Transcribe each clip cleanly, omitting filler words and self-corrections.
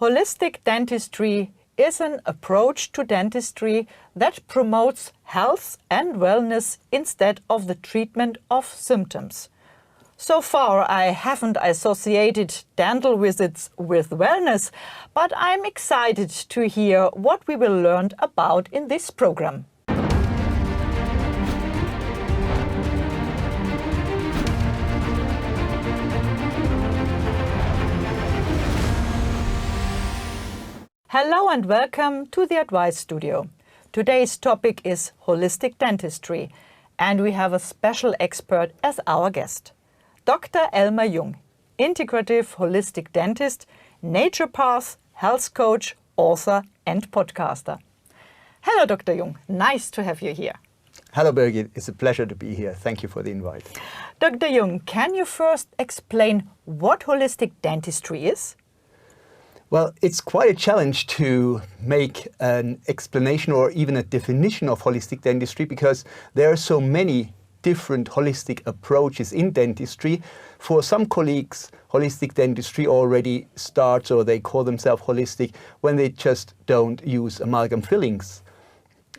Holistic dentistry is an approach to dentistry that promotes health and wellness instead of the treatment of symptoms. So far, I haven't associated dental visits with wellness, but I'm excited to hear what we will learn about in this program. Hello and welcome to the Advice Studio. Today's topic is holistic dentistry, and we have a special expert as our guest. Dr. Elmar Jung, integrative holistic dentist, naturopath, health coach, author and podcaster. Hello, Dr. Jung. Nice to have you here. Hello, Birgit. It's a pleasure to be here. Thank you for the invite. Dr. Jung, can you first explain what holistic dentistry is? Well, it's quite a challenge to make an explanation or even a definition of holistic dentistry because there are so many different holistic approaches in dentistry. For some colleagues, holistic dentistry already starts, or they call themselves holistic, when they just don't use amalgam fillings.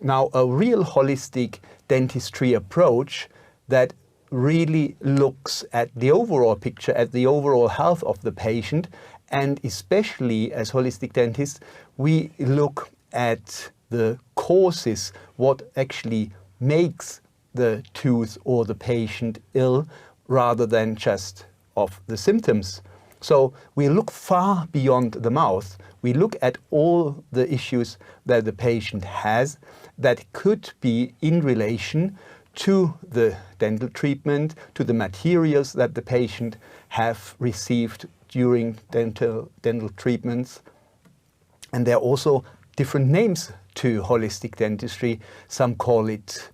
Now, a real holistic dentistry approach that really looks at the overall picture, at the overall health of the patient, and especially as holistic dentists, we look at the causes, what actually makes the tooth or the patient ill, rather than just of the symptoms. So we look far beyond the mouth. We look at all the issues that the patient has that could be in relation to the dental treatment, to the materials that the patient have received during dental treatments. And there are also different names to holistic dentistry. Some call it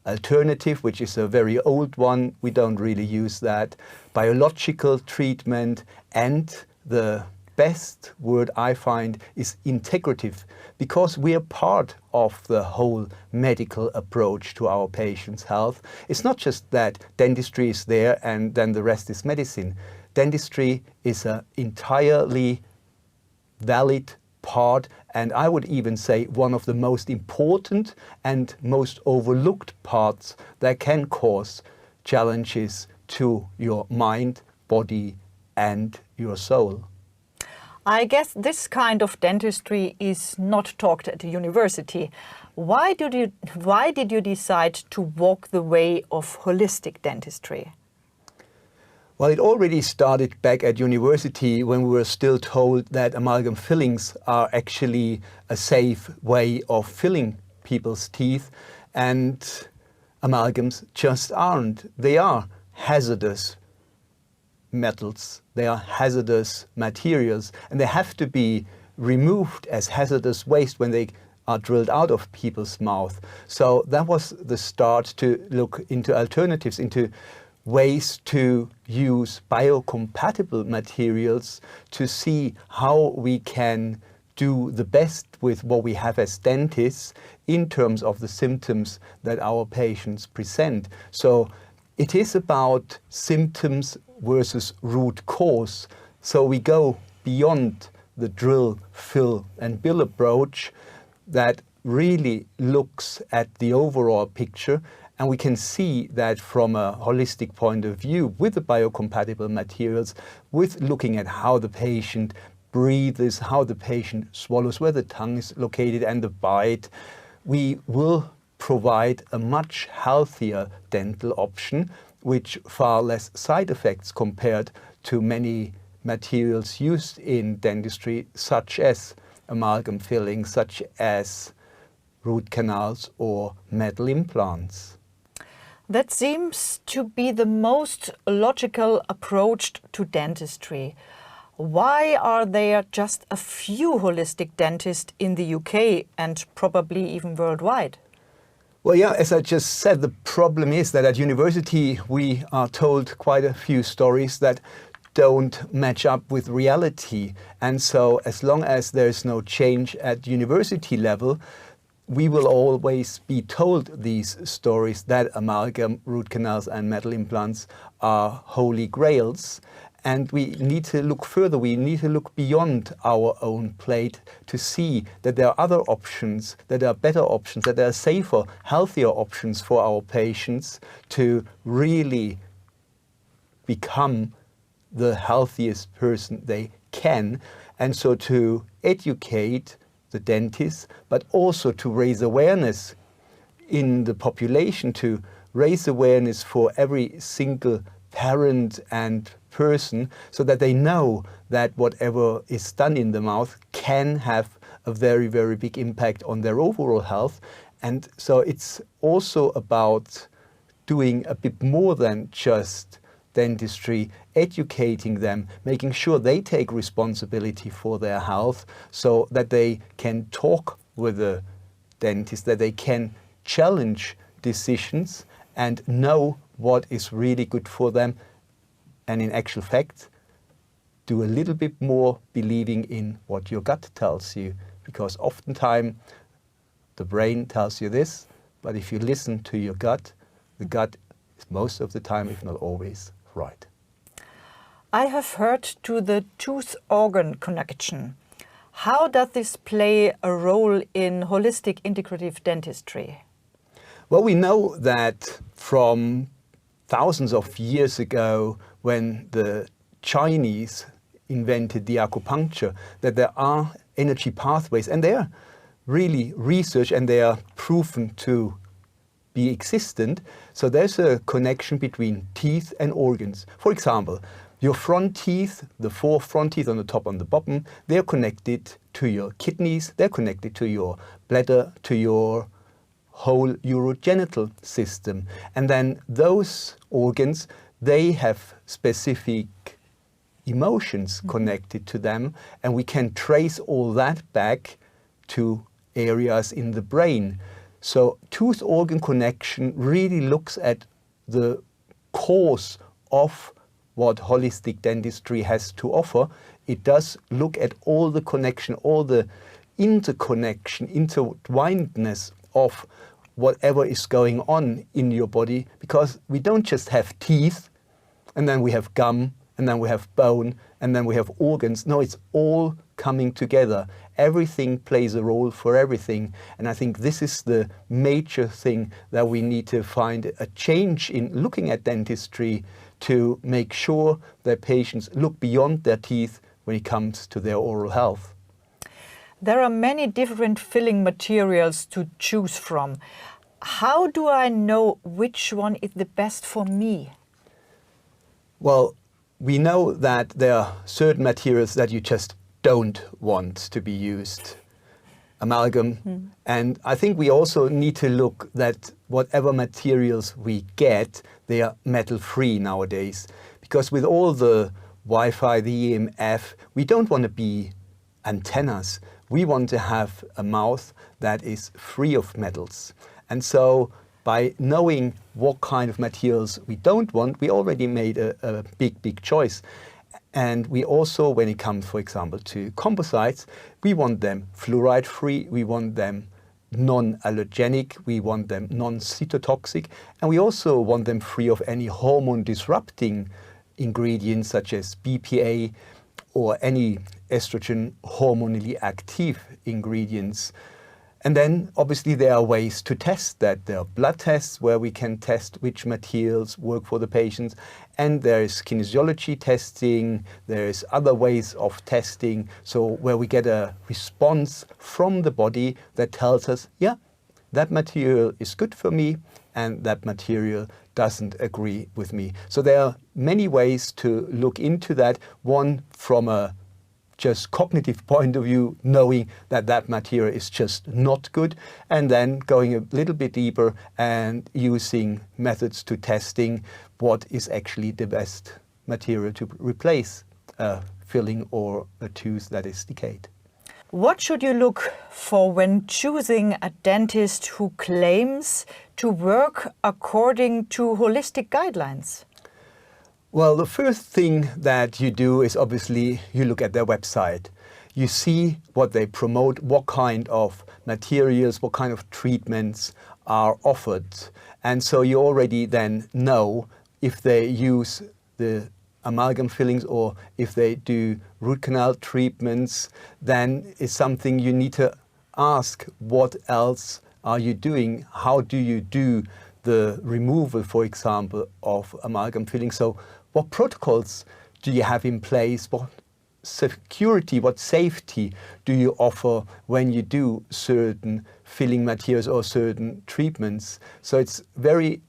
alternative, which is a very old one. We don't really use that. Biological treatment, and the best word I find is integrative, because we are part of the whole medical approach to our patient's health. It's not just that dentistry is there and then the rest is medicine. Dentistry is an entirely valid part, and I would even say one of the most important and most overlooked parts that can cause challenges to your mind, body, and your soul. I guess this kind of dentistry is not taught at a university. Why did you decide to walk the way of holistic dentistry? Well, it already started back at university when we were still told that amalgam fillings are actually a safe way of filling people's teeth, and amalgams just aren't. They are hazardous metals, they are hazardous materials, and they have to be removed as hazardous waste when they are drilled out of people's mouth. So that was the start to look into alternatives, into ways to use biocompatible materials to see how we can do the best with what we have as dentists in terms of the symptoms that our patients present. So it is about symptoms versus root cause. So we go beyond the drill, fill and bill approach that really looks at the overall picture. And we can see that from a holistic point of view with the biocompatible materials, with looking at how the patient breathes, how the patient swallows, where the tongue is located and the bite, we will provide a much healthier dental option with far less side effects compared to many materials used in dentistry, such as amalgam fillings, such as root canals or metal implants. That seems to be the most logical approach to dentistry. Why are there just a few holistic dentists in the UK and probably even worldwide? Well, yeah, as I just said, the problem is that at university we are told quite a few stories that don't match up with reality. And so as long as there's no change at university level, we will always be told these stories that amalgam, root canals and metal implants are holy grails. And we need to look further, we need to look beyond our own plate to see that there are other options, that there are better options, that there are safer, healthier options for our patients to really become the healthiest person they can. And so to educate the dentists, but also to raise awareness in the population, to raise awareness for every single parent and person, so that they know that whatever is done in the mouth can have a very, very big impact on their overall health. And so it's also about doing a bit more than just dentistry, educating them, making sure they take responsibility for their health so that they can talk with the dentist, that they can challenge decisions and know what is really good for them, and in actual fact do a little bit more believing in what your gut tells you, because oftentimes the brain tells you this, but if you listen to your gut, the gut is most of the time, if not always, right. I have heard to the tooth-organ connection. How does this play a role in holistic integrative dentistry? Well, we know that from thousands of years ago, when the Chinese invented the acupuncture, that there are energy pathways, and they are really researched and they are proven to be existent. So there's a connection between teeth and organs. For example, your front teeth, the four front teeth on the top and the bottom, they're connected to your kidneys, they're connected to your bladder, to your whole urogenital system. And then those organs, they have specific emotions connected to them, and we can trace all that back to areas in the brain. So tooth-organ connection really looks at the cause of what holistic dentistry has to offer. It does look at all the connection, all the interconnection, intertwinedness of whatever is going on in your body, because we don't just have teeth and then we have gum and then we have bone and then we have organs. No, it's all coming together. Everything plays a role for everything. And I think this is the major thing that we need to find a change in looking at dentistry, to make sure that patients look beyond their teeth when it comes to their oral health. There are many different filling materials to choose from. How do I know which one is the best for me? Well, we know that there are certain materials that you just don't want to be used. Amalgam. And I think we also need to look that whatever materials we get, they are metal-free nowadays. Because with all the Wi-Fi, the EMF, we don't want to be antennas. We want to have a mouth that is free of metals. And so by knowing what kind of materials we don't want, we already made a big choice. And we also, when it comes, for example, to composites, we want them fluoride-free, we want them non-allergenic, we want them non-cytotoxic, and we also want them free of any hormone-disrupting ingredients such as BPA or any estrogen hormonally active ingredients. And then obviously there are ways to test that. There are blood tests where we can test which materials work for the patients, and there is kinesiology testing, there is other ways of testing, so where we get a response from the body that tells us, yeah, that material is good for me and that material doesn't agree with me. So there are many ways to look into that. One from a just cognitive point of view, knowing that that material is just not good, and then going a little bit deeper and using methods to testing what is actually the best material to replace a filling or a tooth that is decayed. What should you look for when choosing a dentist who claims to work according to holistic guidelines? Well, the first thing that you do is obviously you look at their website. You see what they promote, what kind of materials, what kind of treatments are offered. And so you already then know if they use the amalgam fillings or if they do root canal treatments, then it's something you need to ask, what else are you doing? How do you do the removal, for example, of amalgam fillings? So what protocols do you have in place? What security, what safety do you offer when you do certain filling materials or certain treatments? So it's very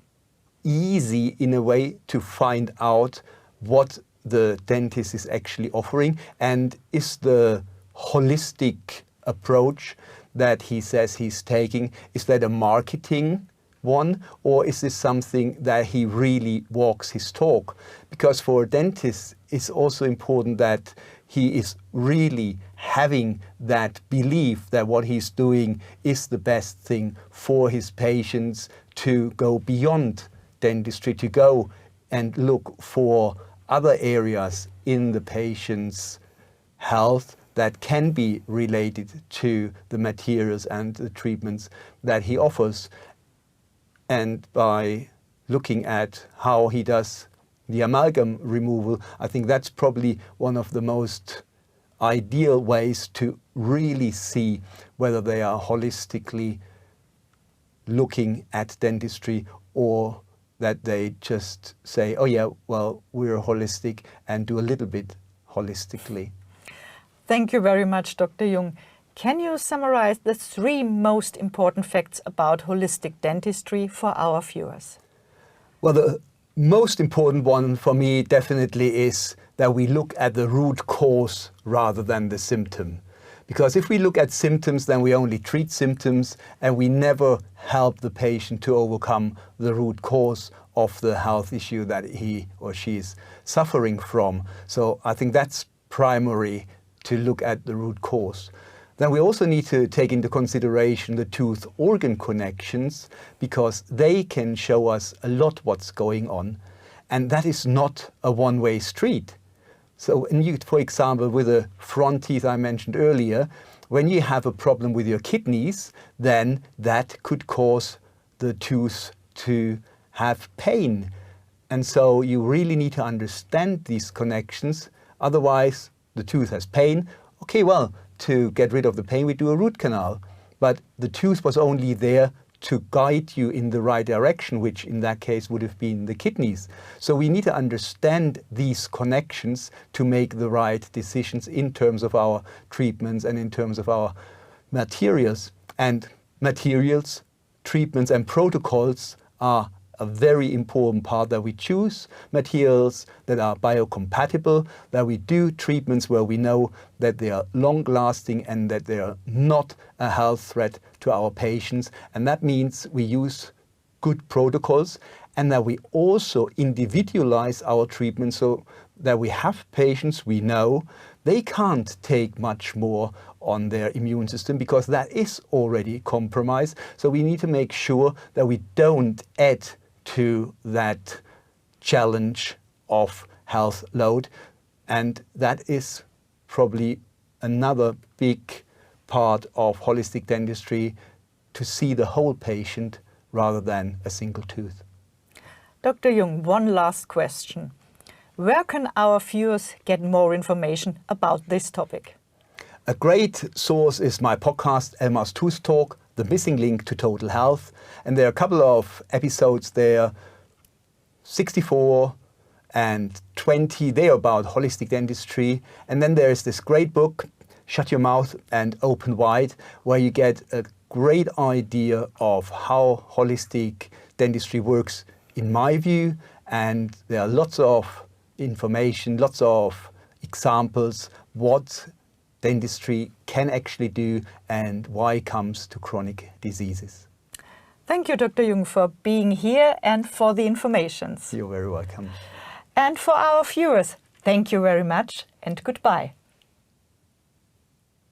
easy in a way to find out what the dentist is actually offering, and is the holistic approach that he says he's taking, is that a marketing one, or is this something that he really walks his talk? Because for a dentist, it's also important that he is really having that belief that what he's doing is the best thing for his patients, to go beyond dentistry, to go and look for other areas in the patient's health that can be related to the materials and the treatments that he offers. And by looking at how he does the amalgam removal, I think that's probably one of the most ideal ways to really see whether they are holistically looking at dentistry, or that they just say, oh yeah, well, we're holistic, and do a little bit holistically. Thank you very much, Dr. Jung. Can you summarize the 3 most important facts about holistic dentistry for our viewers? Well, the most important one for me definitely is that we look at the root cause rather than the symptom. Because if we look at symptoms, then we only treat symptoms and we never help the patient to overcome the root cause of the health issue that he or she is suffering from. So I think that's primary, to look at the root cause. Then we also need to take into consideration the tooth-organ connections, because they can show us a lot what's going on, and that is not a one-way street. So when you, for example, with the front teeth I mentioned earlier, when you have a problem with your kidneys, then that could cause the tooth to have pain. And so you really need to understand these connections. Otherwise, the tooth has pain. Okay, well, to get rid of the pain, we do a root canal. But the tooth was only there to guide you in the right direction, which in that case would have been the kidneys. So we need to understand these connections to make the right decisions in terms of our treatments and in terms of our materials. And materials, treatments and protocols are a very important part, that we choose materials that are biocompatible, that we do treatments where we know that they are long-lasting and that they are not a health threat to our patients. And that means we use good protocols, and that we also individualize our treatment, so that we have patients we know they can't take much more on their immune system because that is already compromised. So we need to make sure that we don't add to that challenge of health load. And that is probably another big part of holistic dentistry, to see the whole patient rather than a single tooth. Dr. Jung, one last question. Where can our viewers get more information about this topic? A great source is my podcast, Elmar's Tooth Talk, the missing link to total health. And there are a couple of episodes there, 64 and 20, they're about holistic dentistry. And then there's this great book, Shut Your Mouth and Open Wide, where you get a great idea of how holistic dentistry works in my view. And there are lots of information, lots of examples, what dentistry can actually do and why it comes to chronic diseases. Thank you, Dr. Jung, for being here and for the informations. You're very welcome. And for our viewers, thank you very much and goodbye.